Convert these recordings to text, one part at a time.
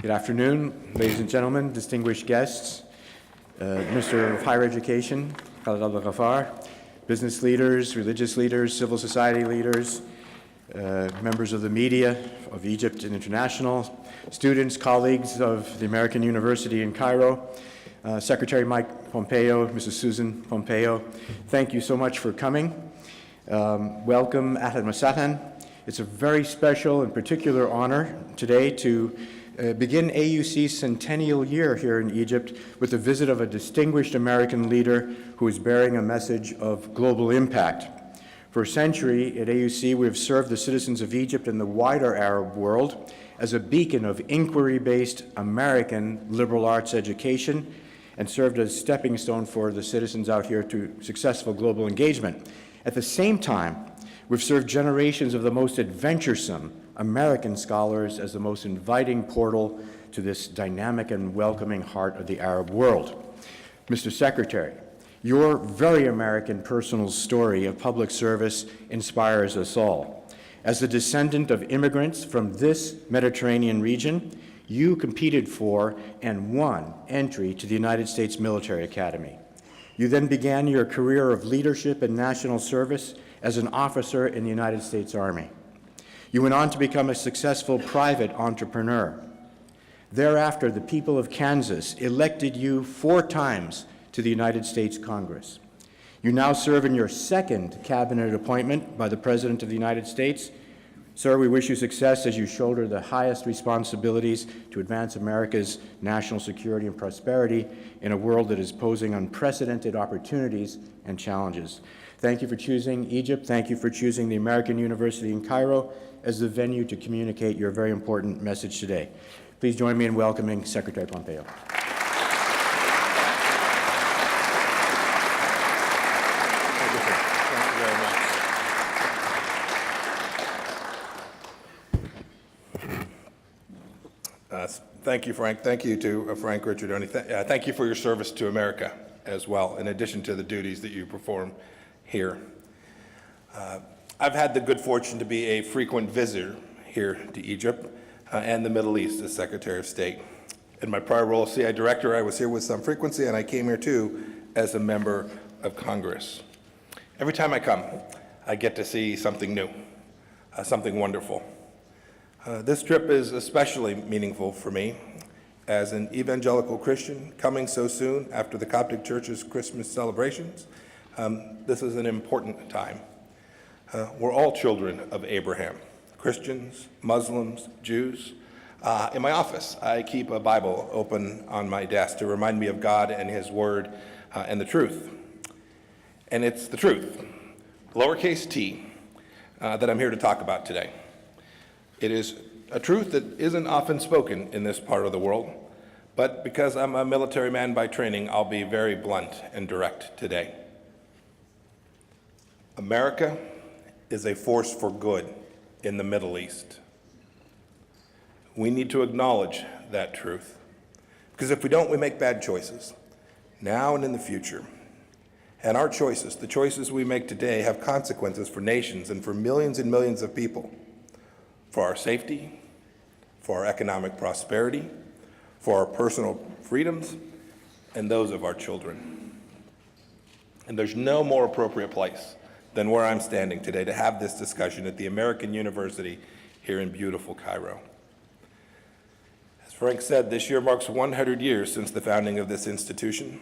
Good afternoon, ladies and gentlemen, distinguished guests, Minister of Higher Education, Khaled Al-Ghaffar, business leaders, religious leaders, civil society leaders, members of the media of Egypt and international, students, colleagues of the American University in Cairo, Secretary Mike Pompeo, Mrs. Susan Pompeo, thank you so much for coming. Welcome, Ahlan wa Sahlan. It's a very special and particular honor today to begin AUC's centennial year here in Egypt with the visit of a distinguished American leader who is bearing a message of global impact. For a century at AUC, we have served the citizens of Egypt and the wider Arab world as a beacon of inquiry-based American liberal arts education and served as a stepping stone for the citizens out here to successful global engagement. At the same time, we've served generations of the most adventuresome American scholars as the most inviting portal to this dynamic and welcoming heart of the Arab world. Mr. Secretary, your very American personal story of public service inspires us all. As a descendant of immigrants from this Mediterranean region, you competed for and won entry to the United States Military Academy. You then began your career of leadership and national service as an officer in the United States Army. You went on to become a successful private entrepreneur. Thereafter, the people of Kansas elected you 4 times to the United States Congress. You now serve in your second cabinet appointment by the President of the United States. Sir, we wish you success as you shoulder the highest responsibilities to advance America's national security and prosperity in a world that is posing unprecedented opportunities and challenges. Thank you for choosing Egypt. Thank you for choosing the American University in Cairo as the venue to communicate your very important message today. Please join me in welcoming Secretary Pompeo. Thank you, Frank. Thank you to Frank Richardoni. Thank you for your service to America as well, in addition to the duties that you perform here. I've had the good fortune to be a frequent visitor here to Egypt and the Middle East as Secretary of State. In my prior role as CI Director, I was here with some frequency, and I came here too as a member of Congress. Every time I come, I get to see something new, something wonderful. This trip is especially meaningful for me as an evangelical Christian coming so soon after the Coptic Church's Christmas celebrations. This is an important time. We're all children of Abraham, Christians, Muslims, Jews. In my office, I keep a Bible open on my desk to remind me of God and His Word and the truth. And it's the truth, lowercase t, that I'm here to talk about today. It is a truth that isn't often spoken in this part of the world, but because I'm a military man by training, I'll be very blunt and direct today. America is a force for good in the Middle East. We need to acknowledge that truth, because if we don't, we make bad choices, now and in the future. And our choices, the choices we make today, have consequences for nations and for millions and millions of people, for our safety, for our economic prosperity, for our personal freedoms, and those of our children. And there's no more appropriate place than where I'm standing today to have this discussion at the American University here in beautiful Cairo. As Frank said, this year marks 100 years since the founding of this institution.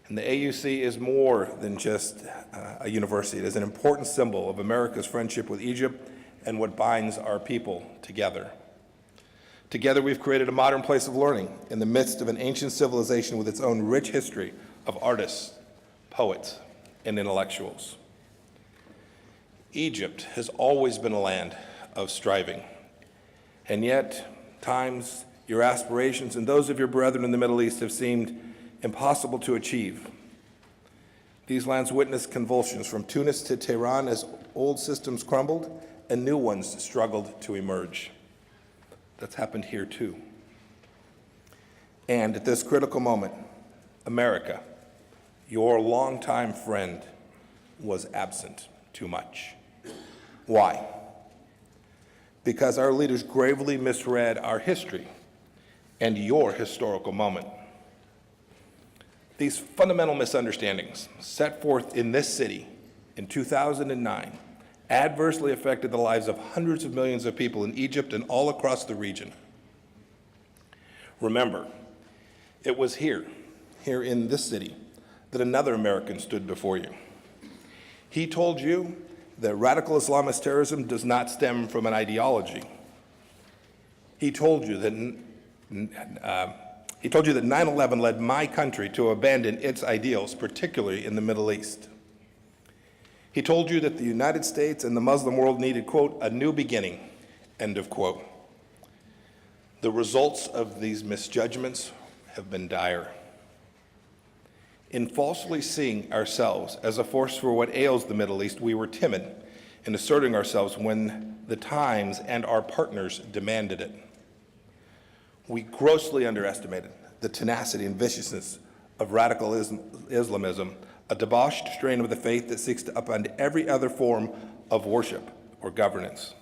And the AUC is more than just a university. It is an important symbol of America's friendship with Egypt and what binds our people together. Together, we've created a modern place of learning in the midst of an ancient civilization with its own rich history of artists, poets, and intellectuals. Egypt has always been a land of striving, and yet, times, your aspirations and those of your brethren in the Middle East have seemed impossible to achieve. These lands witnessed convulsions from Tunis to Tehran as old systems crumbled and new ones struggled to emerge. That's happened here too. And at this critical moment, America, your longtime friend, was absent too much. Why? Because our leaders gravely misread our history and your historical moment. These fundamental misunderstandings set forth in this city in 2009 adversely affected the lives of hundreds of millions of people in Egypt and all across the region. Remember, it was here in this city, that another American stood before you. He told you that radical Islamist terrorism does not stem from an ideology. He told you that 9/11 led my country to abandon its ideals, particularly in the Middle East. He told you that the United States and the Muslim world needed, quote, a new beginning, end of quote. The results of these misjudgments have been dire. In falsely seeing ourselves as a force for what ails the Middle East, we were timid in asserting ourselves when the times and our partners demanded it. We grossly underestimated the tenacity and viciousness of radical Islamism, a debauched strain of the faith that seeks to upend every other form of worship or governance.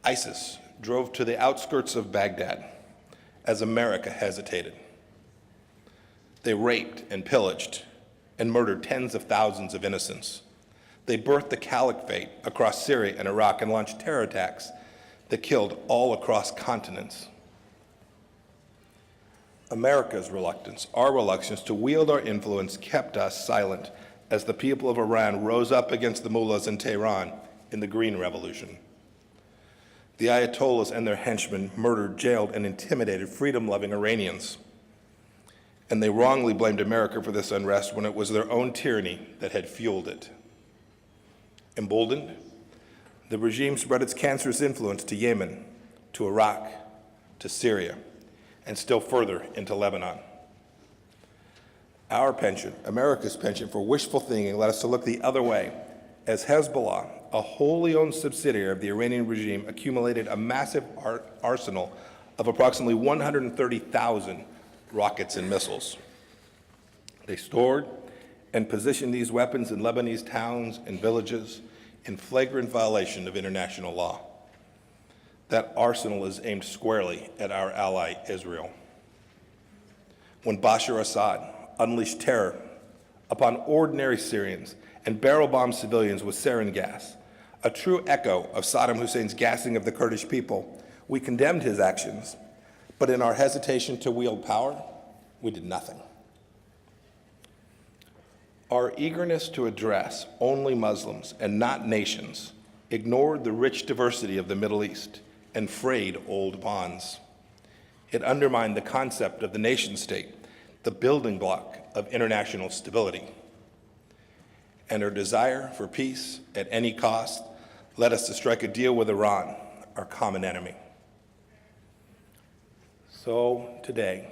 ISIS drove to the outskirts of Baghdad as America hesitated. They raped and pillaged and murdered tens of thousands of innocents. They birthed the caliphate across Syria and Iraq and launched terror attacks that killed all across continents. America's reluctance, our reluctance to wield our influence kept us silent as the people of Iran rose up against the mullahs in Tehran in the Green Revolution. The Ayatollahs and their henchmen murdered, jailed, and intimidated freedom-loving Iranians. And they wrongly blamed America for this unrest when it was their own tyranny that had fueled it. Emboldened, the regime spread its cancerous influence to Yemen, to Iraq, to Syria, and still further into Lebanon. Our penchant, America's penchant for wishful thinking, led us to look the other way, as Hezbollah, a wholly owned subsidiary of the Iranian regime, accumulated a massive arsenal of approximately 130,000 rockets and missiles. They stored and positioned these weapons in Lebanese towns and villages in flagrant violation of international law. That arsenal is aimed squarely at our ally, Israel. When Bashar Assad unleashed terror upon ordinary Syrians and barrel-bombed civilians with sarin gas, a true echo of Saddam Hussein's gassing of the Kurdish people, we condemned his actions, but in our hesitation to wield power, we did nothing. Our eagerness to address only Muslims and not nations ignored the rich diversity of the Middle East and frayed old bonds. It undermined the concept of the nation-state, the building block of international stability. And our desire for peace at any cost led us to strike a deal with Iran, our common enemy. So today,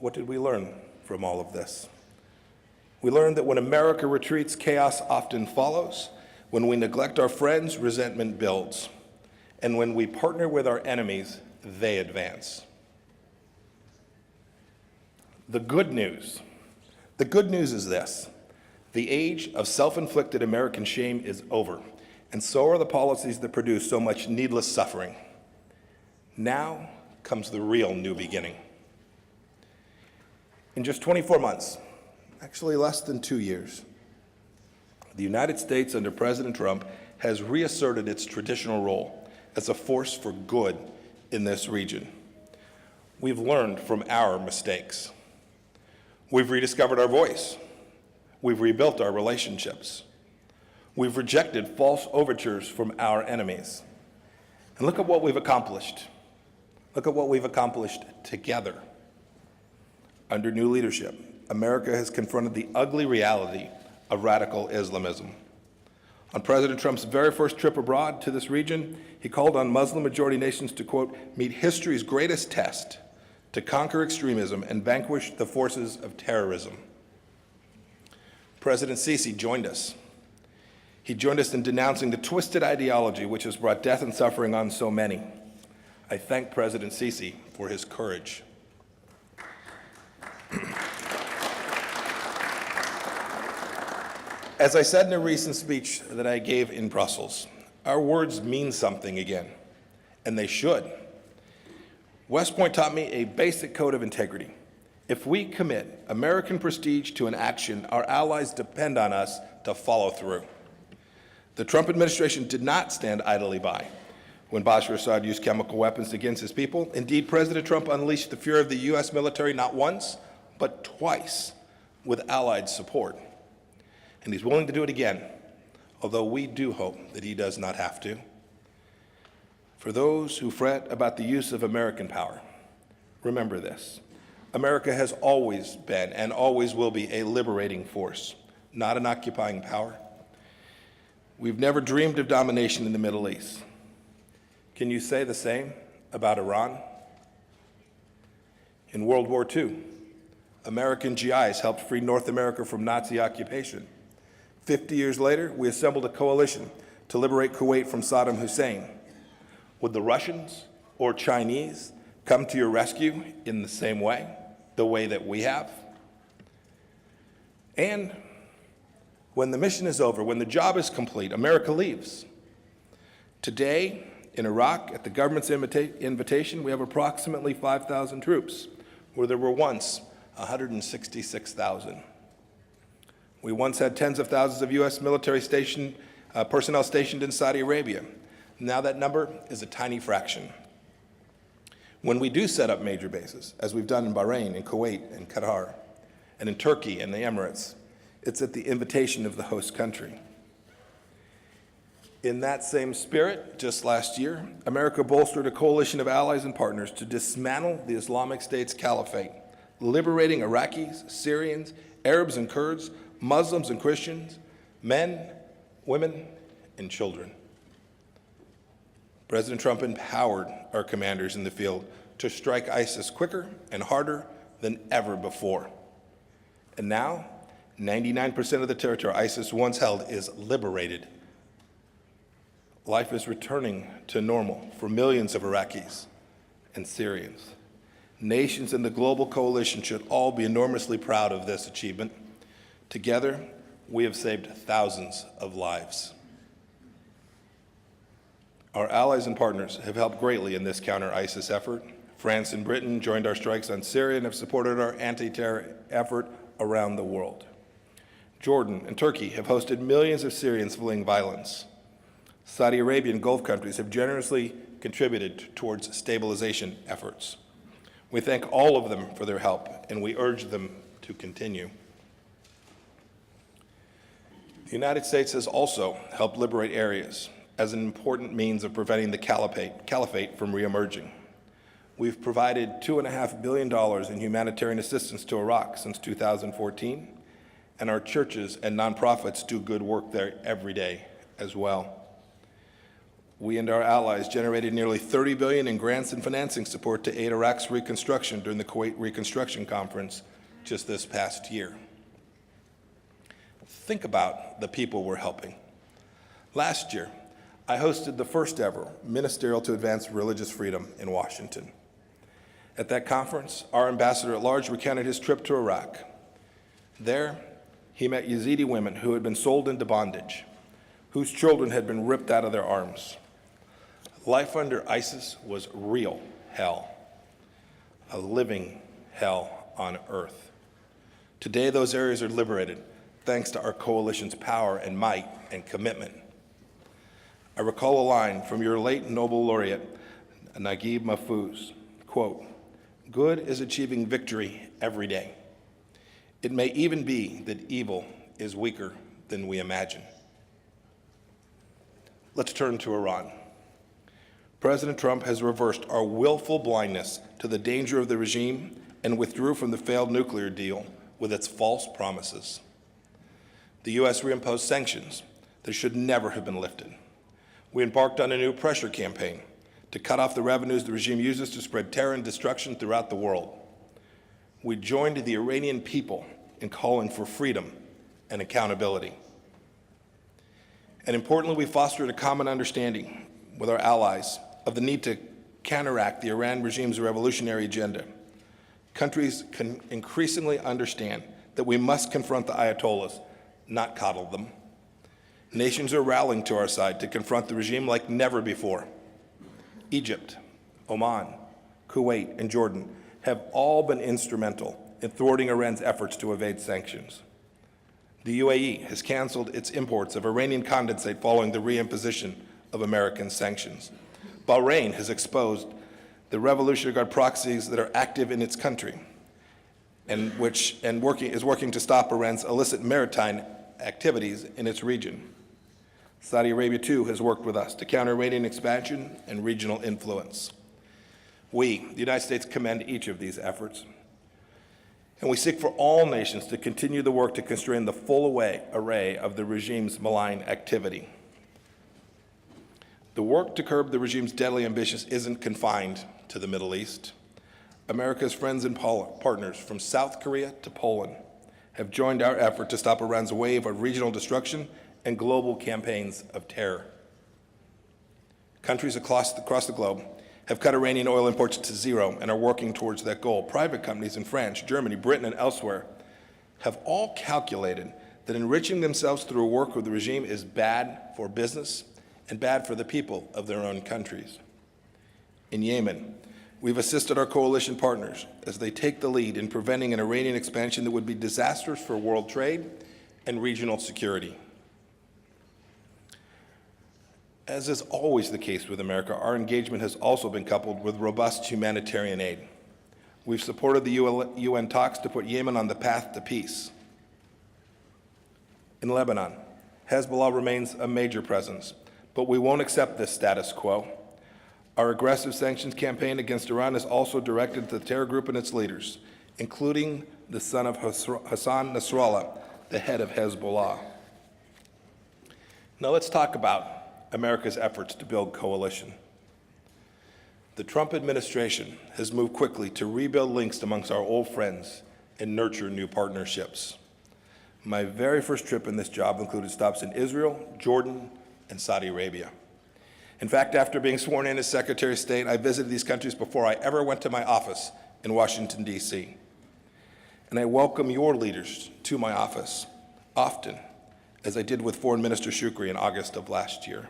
what did we learn from all of this? We learned that when America retreats, chaos often follows. When we neglect our friends, resentment builds. And when we partner with our enemies, they advance. The good news is this: the age of self-inflicted American shame is over, and so are the policies that produce so much needless suffering. Now comes the real new beginning. In just 24 months, actually less than 2 years, the United States under President Trump has reasserted its traditional role as a force for good in this region. We've learned from our mistakes. We've rediscovered our voice. We've rebuilt our relationships. We've rejected false overtures from our enemies. And look at what we've accomplished. Look at what we've accomplished together. Under new leadership, America has confronted the ugly reality of radical Islamism. On President Trump's very first trip abroad to this region, he called on Muslim-majority nations to, quote, meet history's greatest test, to conquer extremism and vanquish the forces of terrorism. President Sisi joined us. He joined us in denouncing the twisted ideology which has brought death and suffering on so many. I thank President Sisi for his courage. As I said in a recent speech that I gave in Brussels, our words mean something again, and they should. West Point taught me a basic code of integrity. If we commit American prestige to an action, our allies depend on us to follow through. The Trump administration did not stand idly by when Bashar Assad used chemical weapons against his people. Indeed, President Trump unleashed the fury of the U.S. military not once, but twice with allied support. And he's willing to do it again, although we do hope that he does not have to. For those who fret about the use of American power, remember this. America has always been and always will be a liberating force, not an occupying power. We've never dreamed of domination in the Middle East. Can you say the same about Iran? In World War II, American GIs helped free North America from Nazi occupation. 50 years later, we assembled a coalition to liberate Kuwait from Saddam Hussein. Would the Russians or Chinese come to your rescue in the same way, the way that we have? And when the mission is over, when the job is complete, America leaves. Today, in Iraq, at the government's invitation, we have approximately 5,000 troops, where there were once 166,000. We once had tens of thousands of U.S. military personnel stationed in Saudi Arabia. Now that number is a tiny fraction. When we do set up major bases, as we've done in Bahrain, in Kuwait, and Qatar, and in Turkey and the Emirates, it's at the invitation of the host country. In that same spirit, just last year, America bolstered a coalition of allies and partners to dismantle the Islamic State's caliphate, liberating Iraqis, Syrians, Arabs and Kurds, Muslims and Christians, men, women, and children. President Trump empowered our commanders in the field to strike ISIS quicker and harder than ever before. And now, 99% of the territory ISIS once held is liberated. Life is returning to normal for millions of Iraqis and Syrians. Nations in the global coalition should all be enormously proud of this achievement. Together, we have saved thousands of lives. Our allies and partners have helped greatly in this counter-ISIS effort. France and Britain joined our strikes on Syria and have supported our anti-terror effort around the world. Jordan and Turkey have hosted millions of Syrians fleeing violence. Saudi Arabia and Gulf countries have generously contributed towards stabilization efforts. We thank all of them for their help, and we urge them to continue. The United States has also helped liberate areas as an important means of preventing the caliphate from reemerging. We've provided $2.5 billion in humanitarian assistance to Iraq since 2014, and our churches and nonprofits do good work there every day as well. We and our allies generated nearly $30 billion in grants and financing support to aid Iraq's reconstruction during the Kuwait Reconstruction Conference just this past year. Think about the people we're helping. Last year, I hosted the first ever Ministerial to Advance Religious Freedom in Washington. At that conference, our ambassador at large recounted his trip to Iraq. There, he met Yazidi women who had been sold into bondage, whose children had been ripped out of their arms. Life under ISIS was real hell, a living hell on earth. Today, those areas are liberated thanks to our coalition's power and might and commitment. I recall a line from your late Nobel laureate, Naguib Mahfouz, quote, "Good is achieving victory every day. It may even be that evil is weaker than we imagine." Let's turn to Iran. President Trump has reversed our willful blindness to the danger of the regime and withdrew from the failed nuclear deal with its false promises. The U.S. reimposed sanctions that should never have been lifted. We embarked on a new pressure campaign to cut off the revenues the regime uses to spread terror and destruction throughout the world. We joined the Iranian people in calling for freedom and accountability. And importantly, we fostered a common understanding with our allies of the need to counteract the Iran regime's revolutionary agenda. Countries can increasingly understand that we must confront the Ayatollahs, not coddle them. Nations are rallying to our side to confront the regime like never before. Egypt, Oman, Kuwait, and Jordan have all been instrumental in thwarting Iran's efforts to evade sanctions. The UAE has canceled its imports of Iranian condensate following the reimposition of American sanctions. Bahrain has exposed the Revolutionary Guard proxies that are active in its country and is working to stop Iran's illicit maritime activities in its region. Saudi Arabia, too, has worked with us to counter Iranian expansion and regional influence. We, the United States, commend each of these efforts, and we seek for all nations to continue the work to constrain the full array of the regime's malign activity. The work to curb the regime's deadly ambitions isn't confined to the Middle East. America's friends and partners from South Korea to Poland have joined our effort to stop Iran's wave of regional destruction and global campaigns of terror. Countries across the globe have cut Iranian oil imports to zero and are working towards that goal. Private companies in France, Germany, Britain, and elsewhere have all calculated that enriching themselves through work with the regime is bad for business and bad for the people of their own countries. In Yemen, we've assisted our coalition partners as they take the lead in preventing an Iranian expansion that would be disastrous for world trade and regional security. As is always the case with America, our engagement has also been coupled with robust humanitarian aid. We've supported the UN talks to put Yemen on the path to peace. In Lebanon, Hezbollah remains a major presence, but we won't accept this status quo. Our aggressive sanctions campaign against Iran is also directed to the terror group and its leaders, including the son of Hassan Nasrallah, the head of Hezbollah. Now let's talk about America's efforts to build coalition. The Trump administration has moved quickly to rebuild links amongst our old friends and nurture new partnerships. My very first trip in this job included stops in Israel, Jordan, and Saudi Arabia. In fact, after being sworn in as Secretary of State, I visited these countries before I ever went to my office in Washington, D.C. And I welcome your leaders to my office often, as I did with Foreign Minister Shukri in August of last year.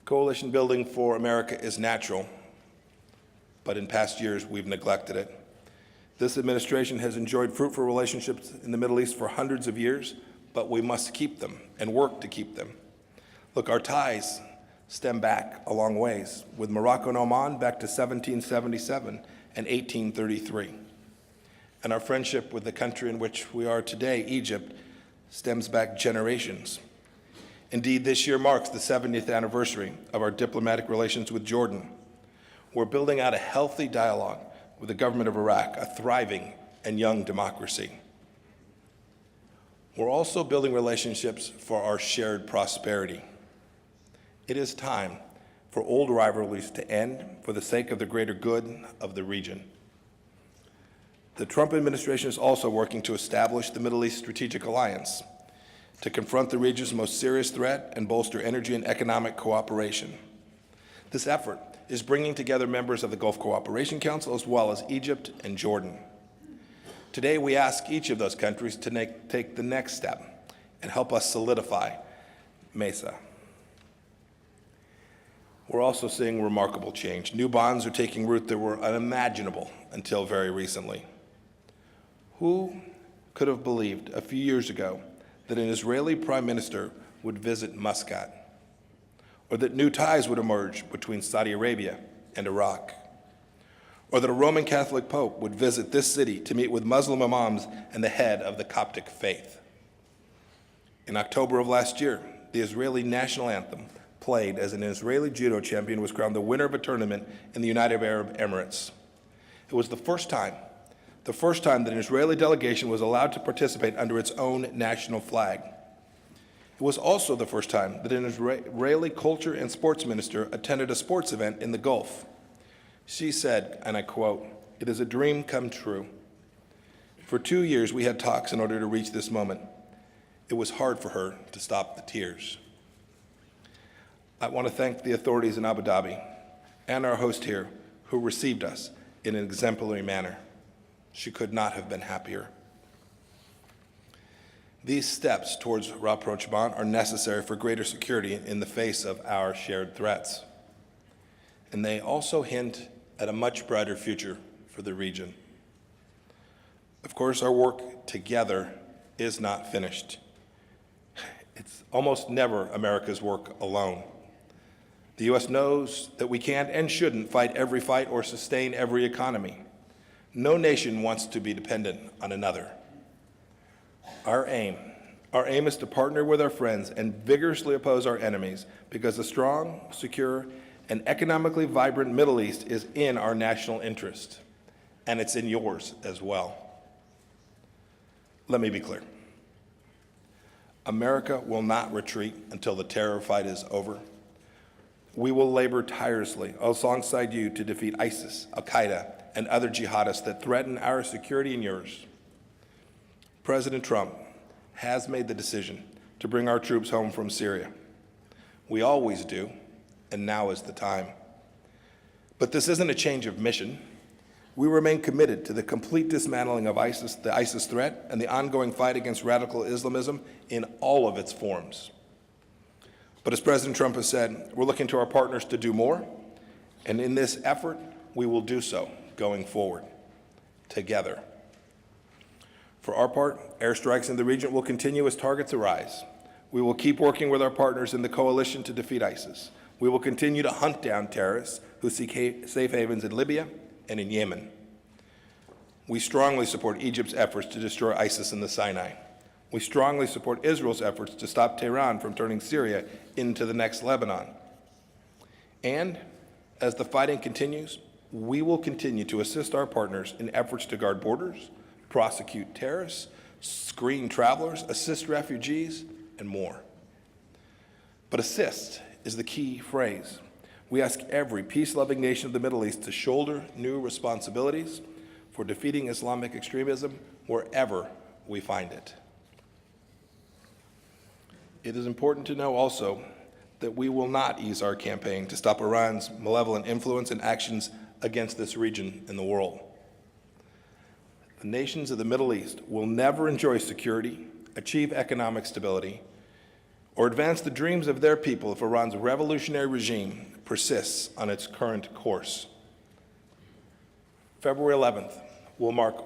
Coalition building for America is natural, but in past years we've neglected it. This administration has enjoyed fruitful relationships in the Middle East for hundreds of years, but we must keep them and work to keep them. Look, our ties stem back a long ways, with Morocco and Oman back to 1777 and 1833. And our friendship with the country in which we are today, Egypt, stems back generations. Indeed, this year marks the 70th anniversary of our diplomatic relations with Jordan. We're building out a healthy dialogue with the government of Iraq, a thriving and young democracy. We're also building relationships for our shared prosperity. It is time for old rivalries to end for the sake of the greater good of the region. The Trump administration is also working to establish the Middle East Strategic Alliance to confront the region's most serious threat and bolster energy and economic cooperation. This effort is bringing together members of the Gulf Cooperation Council as well as Egypt and Jordan. Today, we ask each of those countries to take the next step and help us solidify MESA. We're also seeing remarkable change. New bonds are taking root that were unimaginable until very recently. Who could have believed a few years ago that an Israeli prime minister would visit Muscat, or that new ties would emerge between Saudi Arabia and Iraq, or that a Roman Catholic Pope would visit this city to meet with Muslim imams and the head of the Coptic faith? In October of last year, the Israeli national anthem, played as an Israeli judo champion, was crowned the winner of a tournament in the United Arab Emirates. It was the first time that an Israeli delegation was allowed to participate under its own national flag. It was also the first time that an Israeli culture and sports minister attended a sports event in the Gulf. She said, and I quote, "It is a dream come true. For 2 years we had talks in order to reach this moment. It was hard for her to stop the tears." I want to thank the authorities in Abu Dhabi and our host here who received us in an exemplary manner. She could not have been happier. These steps towards rapprochement are necessary for greater security in the face of our shared threats. and they also hint at a much brighter future for the region. Of course, our work together is not finished. It's almost never America's work alone. The U.S. knows that we can't and shouldn't fight every fight or sustain every economy. No nation wants to be dependent on another. Our aim is to partner with our friends and vigorously oppose our enemies, because a strong, secure, and economically vibrant Middle East is in our national interest, and it's in yours as well. Let me be clear. America will not retreat until the terror fight is over. We will labor tirelessly alongside you to defeat ISIS, Al-Qaeda, and other jihadists that threaten our security and yours. President Trump has made the decision to bring our troops home from Syria. We always do, and now is the time. But this isn't a change of mission. We remain committed to the complete dismantling of ISIS, the ISIS threat, and the ongoing fight against radical Islamism in all of its forms. But as President Trump has said, we're looking to our partners to do more, and in this effort, we will do so going forward, together. For our part, airstrikes in the region will continue as targets arise. We will keep working with our partners in the coalition to defeat ISIS. We will continue to hunt down terrorists who seek safe havens in Libya and in Yemen. We strongly support Egypt's efforts to destroy ISIS in the Sinai. We strongly support Israel's efforts to stop Tehran from turning Syria into the next Lebanon. And as the fighting continues, we will continue to assist our partners in efforts to guard borders, prosecute terrorists, screen travelers, assist refugees, and more. But assist is the key phrase. We ask every peace-loving nation of the Middle East to shoulder new responsibilities for defeating Islamic extremism wherever we find it. It is important to know also that we will not ease our campaign to stop Iran's malevolent influence and actions against this region in the world. The nations of the Middle East will never enjoy security, achieve economic stability, or advance the dreams of their people if Iran's revolutionary regime persists on its current course. February 11th will mark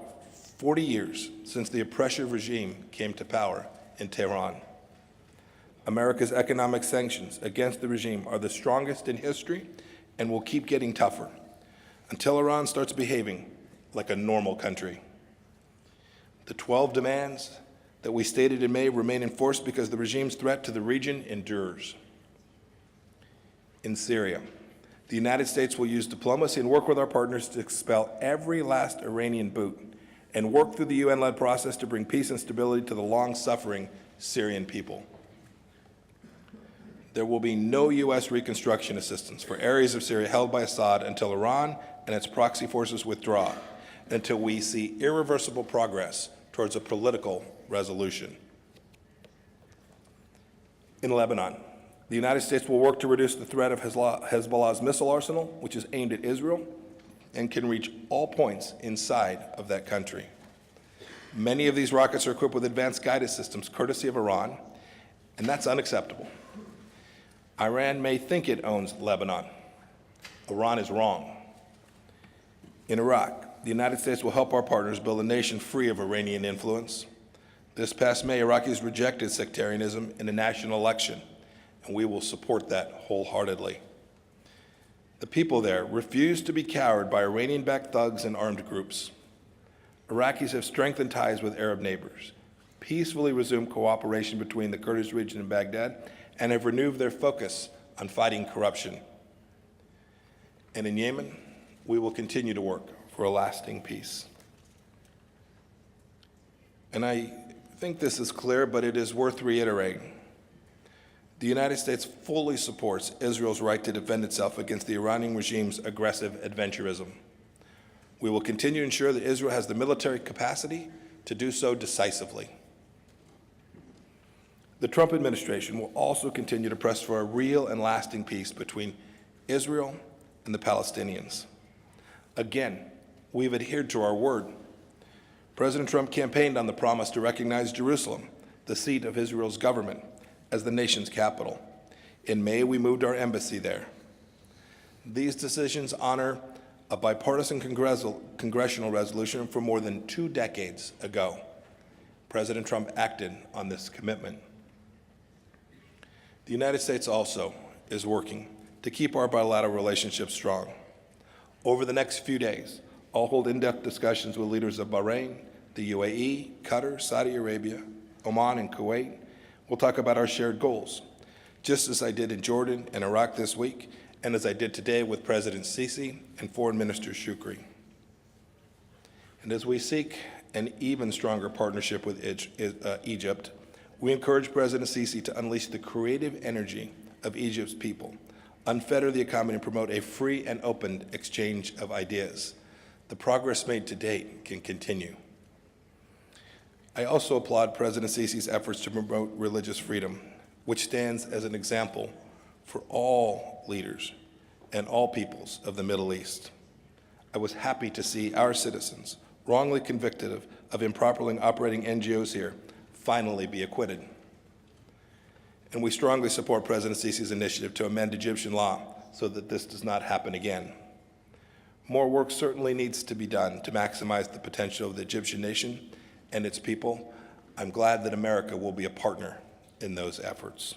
40 years since the oppressive regime came to power in Tehran. America's economic sanctions against the regime are the strongest in history and will keep getting tougher until Iran starts behaving like a normal country. The 12 demands that we stated in May remain in force because the regime's threat to the region endures. In Syria, the United States will use diplomacy and work with our partners to expel every last Iranian boot and work through the UN-led process to bring peace and stability to the long-suffering Syrian people. There will be no U.S. reconstruction assistance for areas of Syria held by Assad until Iran and its proxy forces withdraw, and until we see irreversible progress towards a political resolution. In Lebanon, the United States will work to reduce the threat of Hezbollah's missile arsenal, which is aimed at Israel and can reach all points inside of that country. Many of these rockets are equipped with advanced guidance systems courtesy of Iran, and that's unacceptable. Iran may think it owns Lebanon. Iran is wrong. In Iraq, the United States will help our partners build a nation free of Iranian influence. This past May, Iraqis rejected sectarianism in a national election, and we will support that wholeheartedly. The people there refuse to be cowed by Iranian-backed thugs and armed groups. Iraqis have strengthened ties with Arab neighbors, peacefully resumed cooperation between the Kurdish region and Baghdad, and have renewed their focus on fighting corruption. And in Yemen, we will continue to work for a lasting peace. And I think this is clear, but it is worth reiterating. The United States fully supports Israel's right to defend itself against the Iranian regime's aggressive adventurism. We will continue to ensure that Israel has the military capacity to do so decisively. The Trump administration will also continue to press for a real and lasting peace between Israel and the Palestinians. Again, we've adhered to our word. President Trump campaigned on the promise to recognize Jerusalem, the seat of Israel's government, as the nation's capital. In May, we moved our embassy there. These decisions honor a bipartisan congressional resolution from more than 2 decades ago. President Trump acted on this commitment. The United States also is working to keep our bilateral relationship strong. Over the next few days, I'll hold in-depth discussions with leaders of Bahrain, the UAE, Qatar, Saudi Arabia, Oman, and Kuwait. We'll talk about our shared goals, just as I did in Jordan and Iraq this week, and as I did today with President Sisi and Foreign Minister Shukri. And as we seek an even stronger partnership with Egypt, we encourage President Sisi to unleash the creative energy of Egypt's people, unfetter the economy, and promote a free and open exchange of ideas. The progress made to date can continue. I also applaud President Sisi's efforts to promote religious freedom, which stands as an example for all leaders and all peoples of the Middle East. I was happy to see our citizens, wrongly convicted of improperly operating NGOs here, finally be acquitted. And we strongly support President Sisi's initiative to amend Egyptian law so that this does not happen again. More work certainly needs to be done to maximize the potential of the Egyptian nation and its people. I'm glad that America will be a partner in those efforts.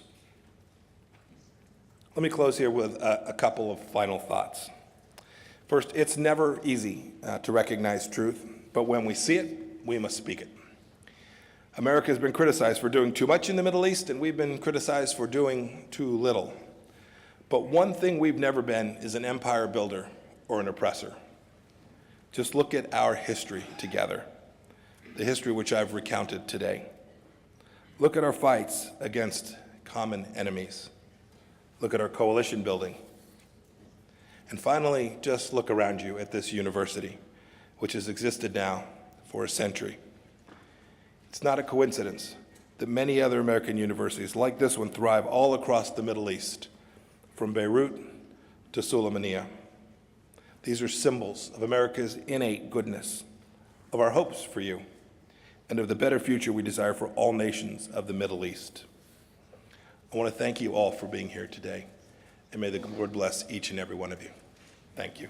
Let me close here with a couple of final thoughts. First, it's never easy to recognize truth, but when we see it, we must speak it. America has been criticized for doing too much in the Middle East, and we've been criticized for doing too little. But one thing we've never been is an empire builder or an oppressor. Just look at our history together, the history which I've recounted today. Look at our fights against common enemies. Look at our coalition building. And finally, just look around you at this university, which has existed now for a century. It's not a coincidence that many other American universities like this one thrive all across the Middle East, from Beirut to Sulaymaniyah. These are symbols of America's innate goodness, of our hopes for you, and of the better future we desire for all nations of the Middle East. I want to thank you all for being here today, and may the Lord bless each and every one of you. Thank you.